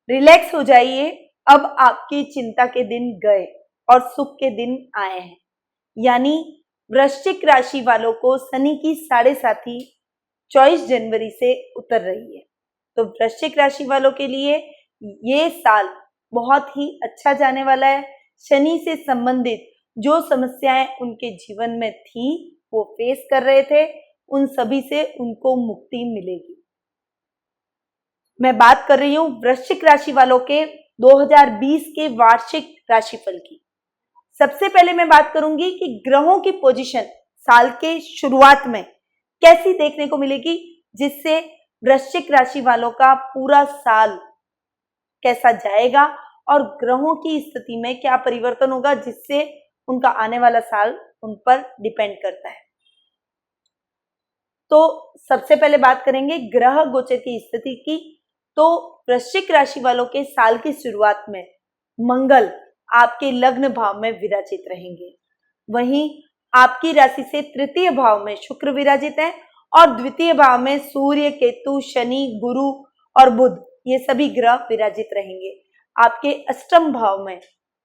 Relax हो जाइए। अब आपकी चिंता के दिन गए और सुख के दिन आए हैं। यानी वृश्चिक राशि वालों को शनि की 7.5 24 जनवरी से उतर रही है। तो वृश्चिक राशि वालों के लिए ये साल बहुत ही अच्छा जाने वाला है। शनि से संबंधित जो समस्याएं उनके जीवन में थी, वो फेस कर रहे थे, उन सभी से उनको मुक्ति मिलेगी। मैं बात कर रही हूं वृश्चिक राशि वालों के 2020 के वार्षिक राशिफल की। सबसे पहले मैं बात करूंगी कि ग्रहों की पोजीशन साल के शुरुआत में कैसी देखने को मिलेगी, जिससे वृश्चिक राशि वालों का पूरा साल कैसा जाएगा और ग्रहों की स्थिति में क्या परिवर्तन होगा, जिससे उनका आने वाला साल उन पर डिपेंड करता है। तो सबसे पहले बात करेंगे ग्रह गोचर की स्थिति की। तो वृश्चिक राशि वालों के साल की शुरुआत में मंगल आपके लग्न भाव में विराजित रहेंगे। वहीं आपकी राशि से तृतीय भाव में शुक्र विराजित है और द्वितीय भाव में सूर्य, केतु, शनि, गुरु और बुध, ये सभी ग्रह विराजित रहेंगे। आपके अष्टम भाव में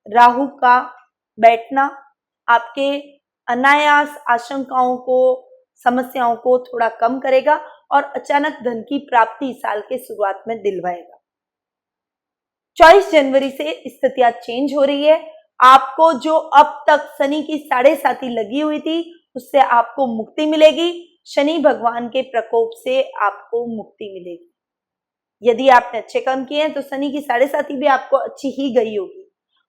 राहु का बैठना आपके अनायास आशंकाओं को, समस्याओं को थोड़ा कम करेगा और अचानक धन की प्राप्ति साल के शुरुआत में दिलवाएगा। 24 जनवरी से स्थितियां चेंज हो रही है। आपको जो अब तक शनि की 7.5 लगी हुई थी, उससे आपको मुक्ति मिलेगी। शनि भगवान के प्रकोप से आपको मुक्ति मिलेगी। यदि आपने अच्छे काम किए हैं तो शनि की 7.5 भी आपको अच्छी ही गई होगी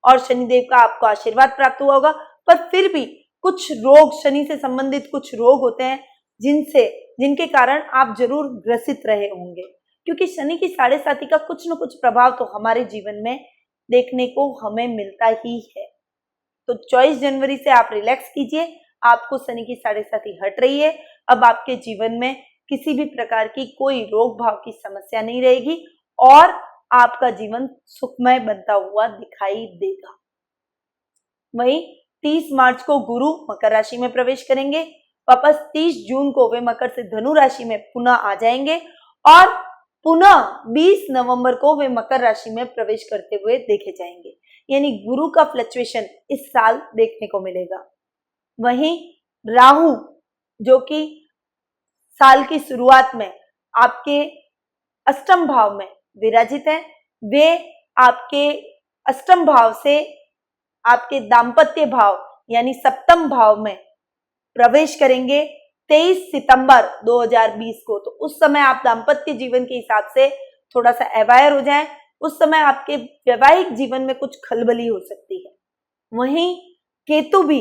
और शनिदेव का आपको आशीर्वाद प्राप्त हुआ होगा। पर फिर भी कुछ रोग, शनि से संबंधित कुछ रोग होते हैं जिनके कारण आप जरूर ग्रसित रहे होंगे, क्योंकि शनि की 7.5 का कुछ न कुछ प्रभाव तो हमारे जीवन में देखने को हमें मिलता ही है। तो 24 जनवरी से आप रिलैक्स कीजिए, आपको शनि की 7.5 हट रही है। अब आपके जीवन में किसी भी प्रकार की कोई रोग भाव की समस्या नहीं रहेगी और आपका जीवन सुखमय बनता हुआ दिखाई देगा। वहीं 30 मार्च को गुरु मकर राशि में प्रवेश करेंगे। वापस 30 जून को वे मकर से धनु राशि में पुनः आ जाएंगे और पुनः 20 नवंबर को वे मकर राशि में प्रवेश करते हुए देखे जाएंगे। यानी गुरु का फ्लक्चुएशन इस साल देखने को मिलेगा। वहीं राहु, जो कि साल की शुरुआत में आपके अष्टम भाव में विराजित हैं, वे आपके अष्टम भाव से आपके दाम्पत्य भाव यानी सप्तम भाव में प्रवेश करेंगे 23 सितंबर 2020 को। तो उस समय आप दाम्पत्य जीवन के हिसाब से थोड़ा सा अवेयर हो जाएं। उस समय आपके वैवाहिक जीवन में कुछ खलबली हो सकती है। वहीं केतु भी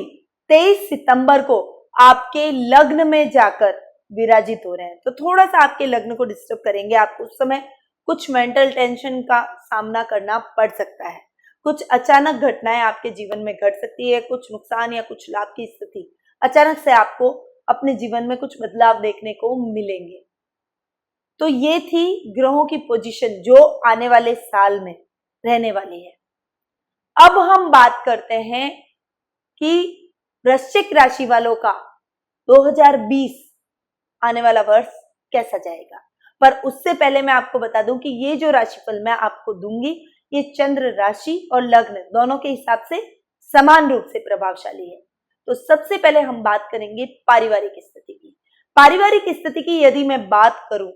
23 सितंबर को आपके लग्न में जाकर विराजित हो रहे हैं, तो थोड़ा सा आपके लग्न को डिस्टर्ब करेंगे। आपको उस समय कुछ मेंटल टेंशन का सामना करना पड़ सकता है। कुछ अचानक घटनाएं आपके जीवन में घट सकती है, कुछ नुकसान या कुछ लाभ की स्थिति अचानक से आपको अपने जीवन में कुछ बदलाव देखने को मिलेंगे। तो ये थी ग्रहों की पोजीशन जो आने वाले साल में रहने वाली है। अब हम बात करते हैं कि वृश्चिक राशि वालों का 2020 आने वाला वर्ष कैसा जाएगा। पर उससे पहले मैं आपको बता दूं कि ये जो राशिफल मैं आपको दूंगी, ये चंद्र राशि और लग्न दोनों के हिसाब से समान रूप से प्रभावशाली है। तो सबसे पहले हम बात करेंगे पारिवारिक स्थिति की। पारिवारिक स्थिति की यदि मैं बात करूं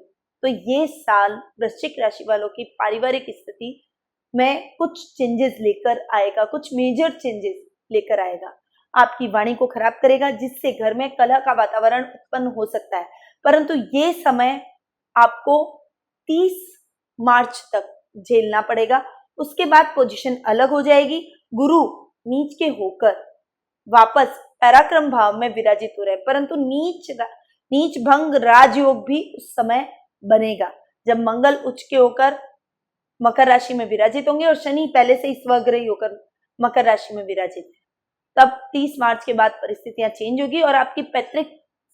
तो ये साल वृश्चिक राशि वालों की पारिवारिक स्थिति में कुछ चेंजेस लेकर आएगा, कुछ मेजर चेंजेस लेकर आएगा। आपकी वाणी को खराब करेगा, जिससे घर में कलह का वातावरण उत्पन्न हो सकता है। परंतु ये समय आपको 30 मार्च तक झेलना पड़ेगा। उसके बाद पोजीशन अलग हो जाएगी। गुरु नीच के होकर वापस पराक्रम भाव में विराजित हो रहे हैं, परंतु नीच भंग राजयोग भी उस समय बनेगा जब मंगल उच्च के होकर मकर राशि में विराजित होंगे और शनि पहले से ही स्वग्रही होकर मकर राशि में विराजित है। तब 30 मार्च के बाद परिस्थितियां चेंज होगी और आपकी पैतृक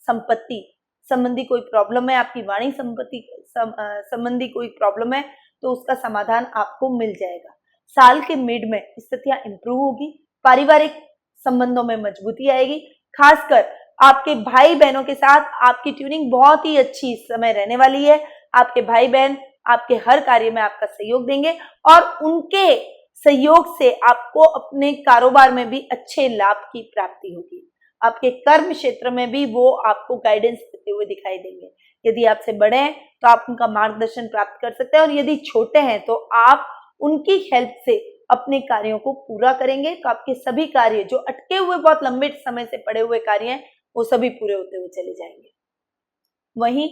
संपत्ति संबंधी कोई प्रॉब्लम है, आपकी वाणी संपत्ति संबंधी कोई प्रॉब्लम है, तो उसका समाधान आपको मिल जाएगा। साल के मिड में स्थितियां इंप्रूव होगी, पारिवारिक संबंधों में मजबूती आएगी। खासकर आपके भाई बहनों के साथ आपकी ट्यूनिंग बहुत ही अच्छी इस समय रहने वाली है। आपके भाई बहन आपके हर कार्य में आपका सहयोग देंगे और उनके सहयोग से आपको अपने कारोबार में भी अच्छे लाभ की प्राप्ति होगी। आपके कर्म क्षेत्र में भी वो आपको गाइडेंस देते हुए दिखाई देंगे। यदि आपसे बड़े हैं तो आप उनका मार्गदर्शन प्राप्त कर सकते हैं और यदि छोटे हैं तो आप उनकी हेल्प से अपने कार्यों को पूरा करेंगे। तो आपके सभी कार्य जो अटके हुए बहुत लंबे समय से पड़े हुए कार्य हैं वो सभी पूरे होते हुए चले जाएंगे। वहीं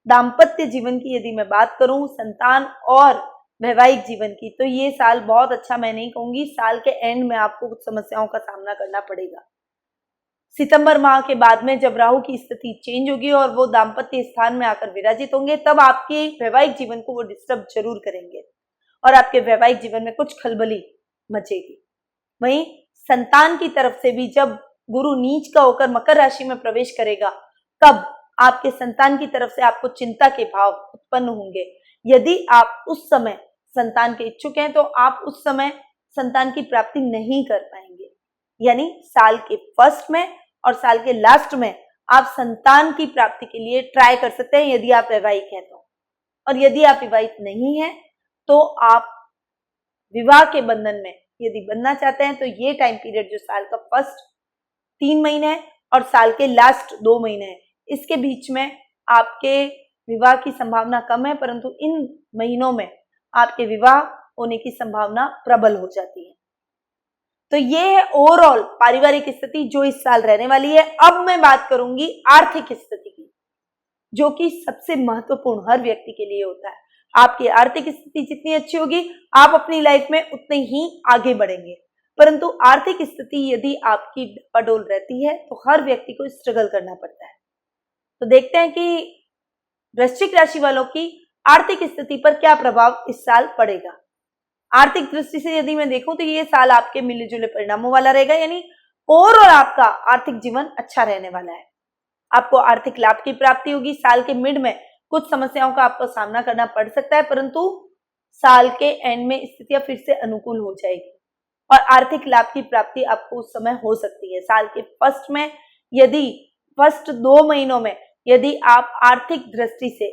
दाम्पत्य जीवन की यदि मैं बात करूं, संतान और वैवाहिक जीवन की, तो ये साल बहुत अच्छा मैं नहीं कहूंगी। साल के एंड में आपको कुछ समस्याओं का सामना करना पड़ेगा। सितंबर माह के बाद में जब राहु की स्थिति चेंज होगी और वो दाम्पत्य स्थान में आकर विराजित होंगे, तब आपके वैवाहिक जीवन को वो डिस्टर्ब जरूर करेंगे और आपके वैवाहिक जीवन में कुछ खलबली मचेगी। वहीं संतान की तरफ से भी जब गुरु नीच का होकर मकर राशि में प्रवेश करेगा, तब आपके संतान की तरफ से आपको चिंता के भाव उत्पन्न होंगे। यदि आप उस समय संतान के इच्छुक हैं तो आप उस समय संतान की प्राप्ति नहीं कर पाएंगे। यानी साल के फर्स्ट में और साल के लास्ट में आप संतान की प्राप्ति के लिए ट्राई कर सकते हैं यदि आप वैवाहिक हैं तो। और यदि आप विवाहित नहीं हैं तो आप विवाह के बंधन में यदि बनना चाहते हैं तो ये टाइम पीरियड जो साल का फर्स्ट 3 महीने है और साल के लास्ट 2 महीने है, इसके बीच में आपके विवाह की संभावना कम है, परंतु इन महीनों में आपके विवाह होने की संभावना प्रबल हो जाती है। तो ये है ओवरऑल पारिवारिक स्थिति जो इस साल रहने वाली है। अब मैं बात करूंगी आर्थिक स्थिति की, जो कि सबसे महत्वपूर्ण हर व्यक्ति के लिए होता है। आपकी आर्थिक स्थिति जितनी अच्छी होगी आप अपनी लाइफ में उतने ही आगे बढ़ेंगे, परंतु आर्थिक स्थिति यदि आपकी डपाडोल रहती है तो हर व्यक्ति को स्ट्रगल करना पड़ता है। तो देखते हैं कि वृश्चिक राशि वालों की आर्थिक स्थिति पर क्या प्रभाव इस साल पड़ेगा। आर्थिक दृष्टि से यदि मैं देखूं तो ये साल आपके मिले जुले परिणामों वाला रहेगा, यानी ओवरऑल आपका आर्थिक जीवन अच्छा रहने वाला है। आपको आर्थिक लाभ की प्राप्ति होगी। साल के मिड में कुछ समस्याओं का आपको सामना करना पड़ सकता है, परंतु साल के एंड में स्थितियां फिर से अनुकूल हो जाएगी और आर्थिक लाभ की प्राप्ति आपको उस समय हो सकती है। साल के फर्स्ट में यदि फर्स्ट 2 महीनों में यदि आप आर्थिक दृष्टि से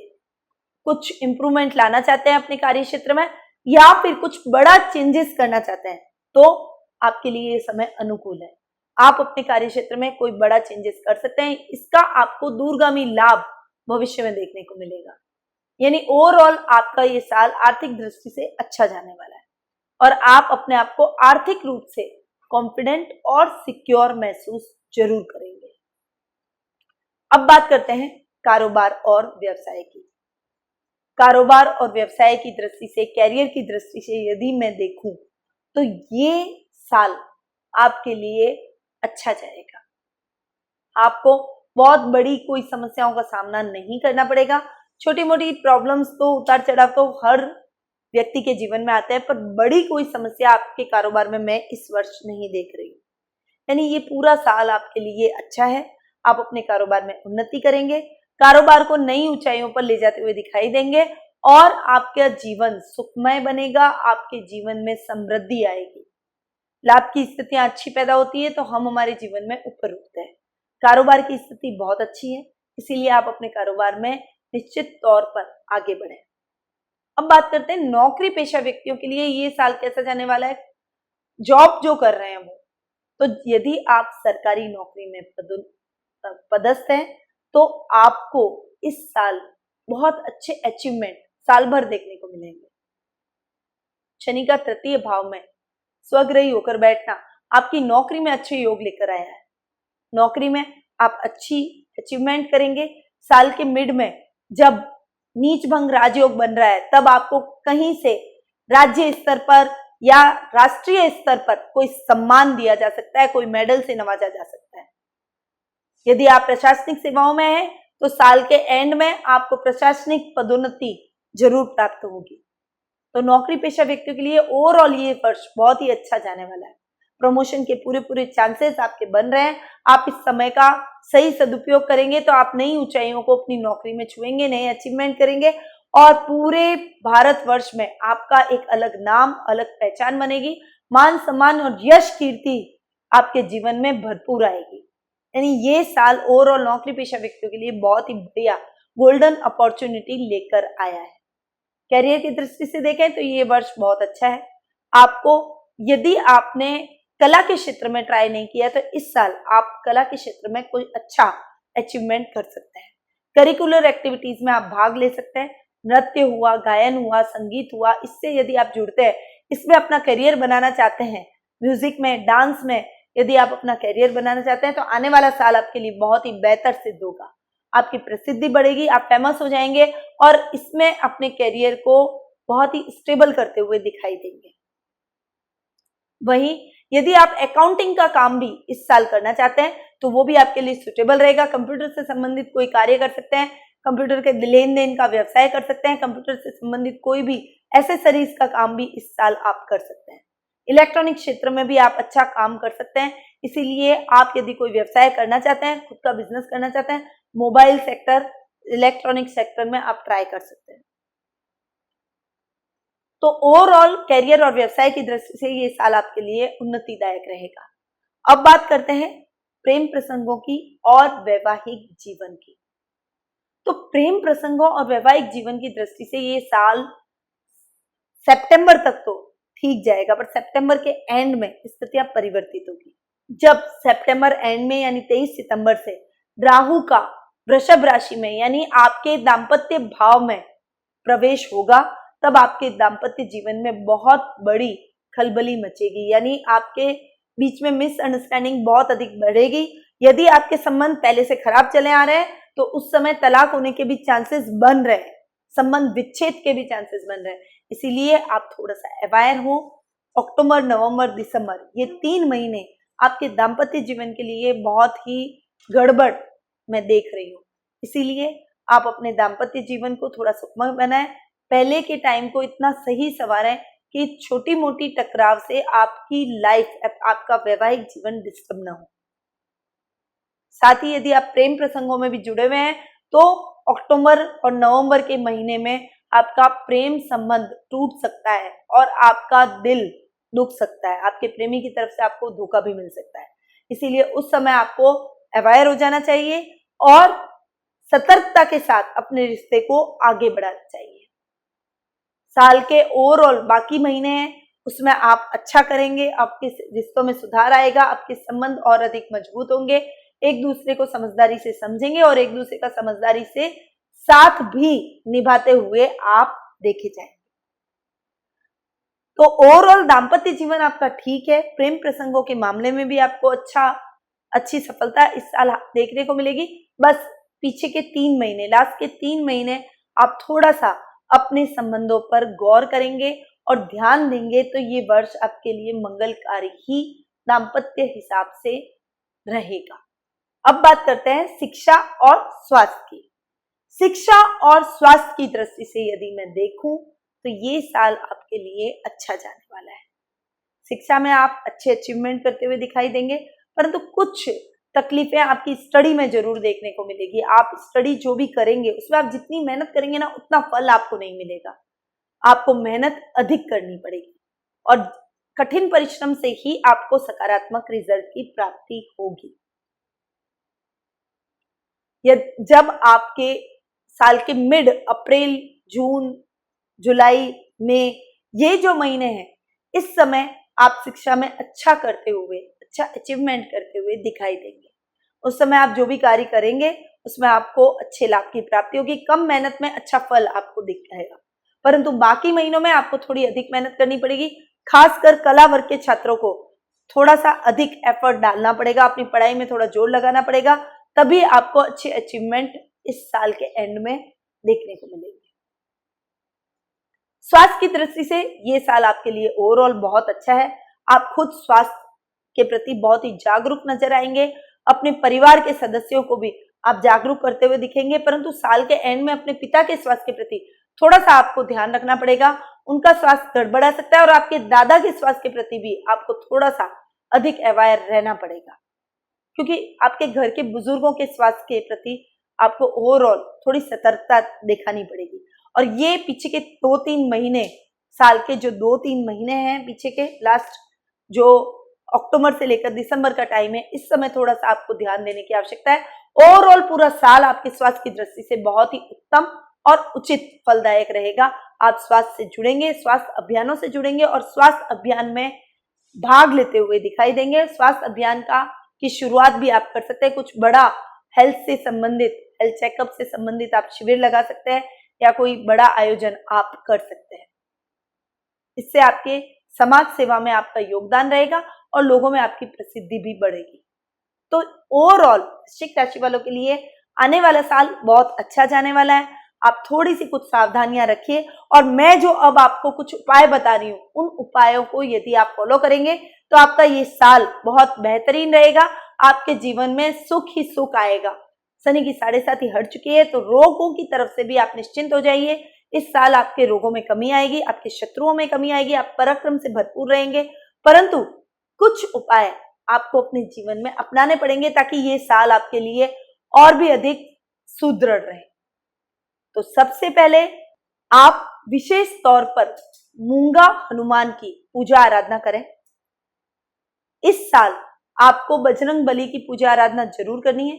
कुछ इंप्रूवमेंट लाना चाहते हैं अपने कार्य क्षेत्र में या फिर कुछ बड़ा चेंजेस करना चाहते हैं तो आपके लिए ये समय अनुकूल है। आप अपने कार्य क्षेत्र में कोई बड़ा चेंजेस कर सकते हैं। इसका आपको दूरगामी लाभ भविष्य में देखने को मिलेगा। यानी ओवरऑल आपका ये साल आर्थिक दृष्टि से अच्छा जाने वाला है और आप अपने आप को आर्थिक रूप से कॉन्फिडेंट और सिक्योर महसूस जरूर करेंगे। अब बात करते हैं कारोबार और व्यवसाय की। कारोबार और व्यवसाय की दृष्टि से, कैरियर की दृष्टि से यदि मैं देखूं तो ये साल आपके लिए अच्छा जाएगा। आपको बहुत बड़ी कोई समस्याओं का सामना नहीं करना पड़ेगा। छोटी मोटी प्रॉब्लम्स तो उतार चढ़ाव तो हर व्यक्ति के जीवन में आते हैं, पर बड़ी कोई समस्या आपके कारोबार में मैं इस वर्ष नहीं देख रही। यानी ये पूरा साल आपके लिए अच्छा है। आप अपने कारोबार में उन्नति करेंगे, कारोबार को नई ऊंचाइयों पर ले जाते हुए दिखाई देंगे और आपका जीवन सुखमय बनेगा। आपके जीवन में समृद्धि आएगी। लाभ की स्थितियां अच्छी पैदा होती है तो हम हमारे जीवन में ऊपर उठते हैं। कारोबार की स्थिति बहुत अच्छी है, इसीलिए आप अपने कारोबार में निश्चित तौर पर आगे बढ़ें। अब बात करते हैं नौकरी पेशा व्यक्तियों के लिए ये साल कैसा जाने वाला है। जॉब जो कर रहे हैं वो, तो यदि आप सरकारी नौकरी में पदस्थ हैं तो आपको इस साल बहुत अच्छे अचीवमेंट साल भर देखने को मिलेंगे। शनि का तृतीय भाव में स्वग्रही होकर बैठना आपकी नौकरी में अच्छे योग लेकर आया है। नौकरी में आप अच्छी अचीवमेंट करेंगे। साल के मिड में जब नीच भंग राजयोग बन रहा है तब आपको कहीं से राज्य स्तर पर या राष्ट्रीय स्तर पर कोई सम्मान दिया जा सकता है, कोई मेडल से नवाजा जा सकता है। यदि आप प्रशासनिक सेवाओं में हैं तो साल के एंड में आपको प्रशासनिक पदोन्नति जरूर प्राप्त होगी। तो नौकरी पेशा व्यक्तियों के लिए ओवरऑल ये वर्ष बहुत ही अच्छा जाने वाला है। प्रमोशन के पूरे चांसेस आपके बन रहे हैं। आप इस समय का सही सदुपयोग करेंगे तो आप नई ऊंचाइयों को अपनी नौकरी में छुएंगे, नए अचीवमेंट करेंगे और पूरे भारतवर्ष में आपका एक अलग नाम, अलग पहचान बनेगी। मान सम्मान और यश कीर्ति आपके जीवन में भरपूर आएगी। यानी ये साल ओवरऑल नौकरी पेशा व्यक्तियों के लिए बहुत ही बढ़िया गोल्डन अपॉर्चुनिटी लेकर आया है। कैरियर की दृष्टि से देखें तो ये वर्ष बहुत अच्छा है आपको। यदि आपने कला के क्षेत्र में ट्राई नहीं किया तो इस साल आप कला के क्षेत्र में कोई अच्छा अचीवमेंट कर सकते हैं। करिकुलर एक्टिविटीज में आप भाग ले सकते हैं। नृत्य हुआ, गायन हुआ, संगीत हुआ, इससे यदि आप जुड़ते हैं, इसमें अपना करियर बनाना चाहते हैं, म्यूजिक में, डांस में यदि आप अपना करियर बनाना चाहते हैं तो आने वाला साल आपके लिए बहुत ही बेहतर सिद्ध होगा। आपकी प्रसिद्धि बढ़ेगी, आप फेमस हो जाएंगे और इसमें अपने करियर को बहुत ही स्टेबल करते हुए दिखाई देंगे। वहीं यदि आप अकाउंटिंग का काम भी इस साल करना चाहते हैं तो वो भी आपके लिए सुटेबल रहेगा। कंप्यूटर से संबंधित कोई कार्य कर सकते हैं, कंप्यूटर के लेन देन का व्यवसाय कर सकते हैं, कंप्यूटर से संबंधित कोई भी एसेसरीज का काम भी इस साल आप कर सकते हैं। इलेक्ट्रॉनिक क्षेत्र में भी आप अच्छा काम कर सकते हैं। इसीलिए आप यदि कोई व्यवसाय करना चाहते हैं, खुद का बिजनेस करना चाहते हैं, मोबाइल सेक्टर, इलेक्ट्रॉनिक सेक्टर में आप ट्राई कर सकते हैं। तो ओवरऑल कैरियर और व्यवसाय की दृष्टि से ये साल आपके लिए उन्नतिदायक रहेगा। अब बात करते हैं प्रेम प्रसंगों की और वैवाहिक जीवन की। तो प्रेम प्रसंगों और वैवाहिक जीवन की दृष्टि से ये साल सितंबर तक तो ठीक जाएगा, पर सितंबर के एंड में स्थितियां परिवर्तित होगी। जब सितंबर एंड में यानी 23 सितंबर से राहु का वृषभ राशि में यानी आपके दाम्पत्य भाव में प्रवेश होगा, तब आपके दाम्पत्य जीवन में बहुत बड़ी खलबली मचेगी, यानी आपके बीच में मिसअंडरस्टैंडिंग बहुत अधिक बढ़ेगी। यदि आपके संबंध पहले से खराब चले आ रहे हैं तो उस समय तलाक होने के भी चांसेस बन रहे हैं, संबंध विच्छेद के भी चांसेस बन रहे हैं। इसीलिए आप थोड़ा सा अवेयर हो। अक्टूबर, नवंबर, दिसंबर ये 3 महीने आपके दाम्पत्य जीवन के लिए बहुत ही गड़बड़ मैं देख रही हूँ। इसीलिए आप अपने दाम्पत्य जीवन को थोड़ा सुखमय बनाएं, पहले के टाइम को इतना सही संवारें कि छोटी मोटी टकराव से आपकी लाइफ, आपका वैवाहिक जीवन डिस्टर्ब ना हो। साथ ही यदि आप प्रेम प्रसंगों में भी जुड़े हुए हैं तो अक्टूबर और नवंबर के महीने में आपका प्रेम संबंध टूट सकता है और आपका दिल दुख सकता है, आपके प्रेमी की तरफ से आपको धोखा भी मिल सकता है। इसीलिए उस समय आपको अवेयर हो जाना चाहिए और सतर्कता के साथ अपने रिश्ते को आगे बढ़ाना चाहिए। साल के ओवरऑल बाकी महीने हैं उसमें आप अच्छा करेंगे, आपके रिश्तों में सुधार आएगा, आपके संबंध और अधिक मजबूत होंगे, एक दूसरे को समझदारी से समझेंगे और एक दूसरे का समझदारी से साथ भी निभाते हुए आप देखे जाएंगे। तो ओवरऑल दाम्पत्य जीवन आपका ठीक है। प्रेम प्रसंगों के मामले में भी आपको अच्छी सफलता इस साल देखने को मिलेगी। बस पीछे के 3 महीने, लास्ट के 3 महीने आप थोड़ा सा अपने संबंधों पर गौर करेंगे और ध्यान देंगे तो ये वर्ष आपके लिए मंगलकारी ही दाम्पत्य हिसाब से रहेगा। अब बात करते हैं शिक्षा और स्वास्थ्य की। शिक्षा और स्वास्थ्य की दृष्टि से यदि मैं देखूं तो ये साल आपके लिए अच्छा जाने वाला है। शिक्षा में आप अच्छे अचीवमेंट करते हुए दिखाई देंगे, परंतु कुछ तकलीफें आपकी स्टडी में जरूर देखने को मिलेगी। आप स्टडी जो भी करेंगे उसमें आप जितनी मेहनत करेंगे ना उतना फल आपको नहीं मिलेगा, आपको मेहनत अधिक करनी पड़ेगी और कठिन परिश्रम से ही आपको सकारात्मक रिजल्ट की प्राप्ति होगी। जब आपके साल के मिड अप्रैल, जून, जुलाई, मई ये जो महीने हैं, इस समय आप शिक्षा में अच्छा करते हुए, अच्छा अचीवमेंट करते हुए दिखाई देंगे। उस समय आप जो भी कार्य करेंगे उसमें आपको अच्छे लाभ की प्राप्ति होगी, कम मेहनत में अच्छा फल आपको दिखेगा। परंतु बाकी महीनों में आपको थोड़ी अधिक मेहनत करनी पड़ेगी। खासकर कला वर्ग के छात्रों को थोड़ा सा अधिक एफर्ट डालना पड़ेगा, अपनी पढ़ाई में थोड़ा जोर लगाना पड़ेगा, तभी आपको अच्छे अचीवमेंट इस साल के एंड में देखने को मिलेंगे। स्वास्थ्य की दृष्टि से ये साल आपके लिए ओवरऑल बहुत अच्छा है। आप खुद स्वास्थ्य के प्रति बहुत ही जागरूक नजर आएंगे, अपने परिवार के सदस्यों को भी आप जागरूक करते हुए दिखेंगे। परंतु साल के एंड में अपने पिता के स्वास्थ्य के प्रति थोड़ा सा आपको ध्यान रखना पड़ेगा, उनका स्वास्थ्य गड़बड़ा सकता है और आपके दादा के स्वास्थ्य के प्रति भी आपको थोड़ा सा अधिक अवेयर रहना पड़ेगा, क्योंकि आपके घर के बुजुर्गों के स्वास्थ्य के प्रति आपको ओवरऑल थोड़ी सतर्कता दिखानी पड़ेगी। और ये पीछे के 2-3 महीने, साल के जो 2-3 महीने हैं पीछे के, लास्ट जो अक्टूबर से लेकर दिसंबर का टाइम है, इस समय थोड़ा सा आपको ध्यान देने की आवश्यकता है। ओवरऑल पूरा साल आपके स्वास्थ्य की दृष्टि से बहुत ही उत्तम और उचित फलदायक रहेगा। आप स्वास्थ्य से जुड़ेंगे, स्वास्थ्य अभियानों से जुड़ेंगे और स्वास्थ्य अभियान में भाग लेते हुए दिखाई देंगे। स्वास्थ्य अभियान की शुरुआत भी आप कर सकते हैं। कुछ बड़ा हेल्थ से संबंधित, हेल्थ चेकअप से संबंधित आप शिविर लगा सकते हैं या कोई बड़ा आयोजन आप कर सकते हैं। इससे आपके समाज सेवा में आपका योगदान रहेगा और लोगों में आपकी प्रसिद्धि भी बढ़ेगी। तो ओवरऑल वृश्चिक राशि वालों के लिए आने वाला साल बहुत अच्छा जाने वाला है। आप थोड़ी सी कुछ सावधानियां रखिए और मैं जो अब आपको कुछ उपाय बता रही हूँ, उन उपायों को यदि आप फॉलो करेंगे तो आपका ये साल बहुत बेहतरीन रहेगा। आपके जीवन में सुख ही सुख आएगा। शनि की 7.5 हट चुकी है, तो रोगों की तरफ से भी आप निश्चिंत हो जाइए। इस साल आपके रोगों में कमी आएगी, आपके शत्रुओं में कमी आएगी, आप पराक्रम से भरपूर रहेंगे। परंतु कुछ उपाय आपको अपने जीवन में अपनाने पड़ेंगे ताकि ये साल आपके लिए और भी अधिक सुदृढ़ रहे। तो सबसे पहले आप विशेष तौर पर मूंगा हनुमान की पूजा आराधना करें। इस साल आपको बजरंग बली की पूजा आराधना जरूर करनी है।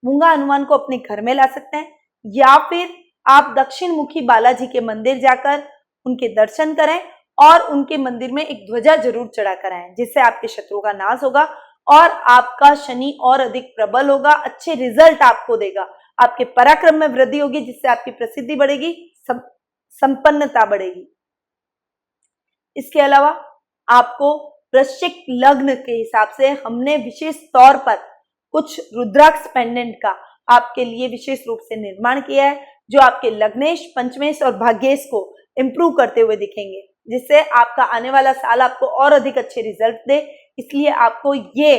मूंगा हनुमान को अपने घर में ला सकते हैं या फिर आप दक्षिण मुखी बालाजी के मंदिर जाकर उनके दर्शन करें और उनके मंदिर में एक ध्वजा जरूर चढ़ा कर आएं, जिससे आपके शत्रुओं का नाश होगा और आपका शनि और अधिक प्रबल होगा, अच्छे रिजल्ट आपको देगा। आपके पराक्रम में वृद्धि होगी, जिससे आपकी प्रसिद्धि बढ़ेगी, संपन्नता बढ़ेगी। इसके अलावा आपको वृश्चिक लग्न के हिसाब से हमने विशेष तौर पर कुछ रुद्राक्ष पेंडेंट का आपके लिए विशेष रूप से निर्माण किया है, जो आपके लग्नेश, पंचमेश और भाग्येश को इंप्रूव करते हुए दिखेंगे, जिससे आपका आने वाला साल आपको और अधिक अच्छे रिजल्ट दे। इसलिए आपको ये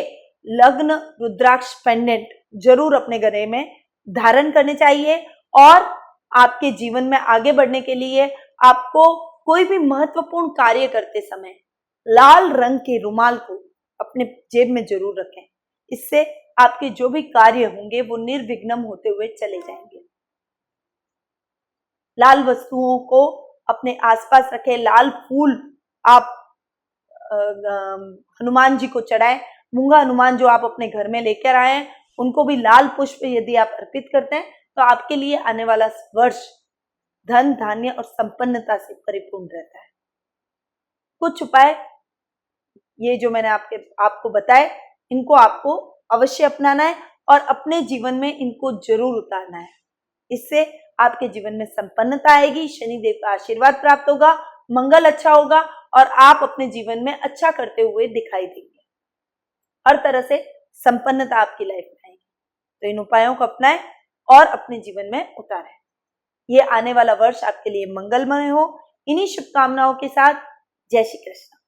लग्न रुद्राक्ष पेंडेंट जरूर अपने गले में धारण करने चाहिए और आपके जीवन में आगे बढ़ने के लिए आपको कोई भी महत्वपूर्ण कार्य करते समय लाल रंग के रुमाल को अपने जेब में जरूर रखें। इससे आपके जो भी कार्य होंगे वो निर्विघ्न होते हुए चले जाएंगे। लाल वस्तुओं को अपने आसपास रखें। लाल फूल आप हनुमान जी को चढ़ाएं। मूंगा हनुमान जो आप अपने घर में लेकर आए हैं, उनको भी लाल पुष्प यदि आप अर्पित करते हैं तो आपके लिए आने वाला वर्ष धन, धान्य और संपन्नता से परिपूर्ण रहता है। कुछ उपाय ये जो मैंने आपको बताए, इनको आपको अवश्य अपनाना है और अपने जीवन में इनको जरूर उतारना है। इससे आपके जीवन में संपन्नता आएगी, शनिदेव का आशीर्वाद प्राप्त होगा, मंगल अच्छा होगा और आप अपने जीवन में अच्छा करते हुए दिखाई देंगे। हर तरह से संपन्नता आपकी लाइफ में आएगी। तो इन उपायों को अपनाएं और अपने जीवन में उतारें। ये आने वाला वर्ष आपके लिए मंगलमय हो। इन्हीं शुभकामनाओं के साथ जय श्री कृष्ण।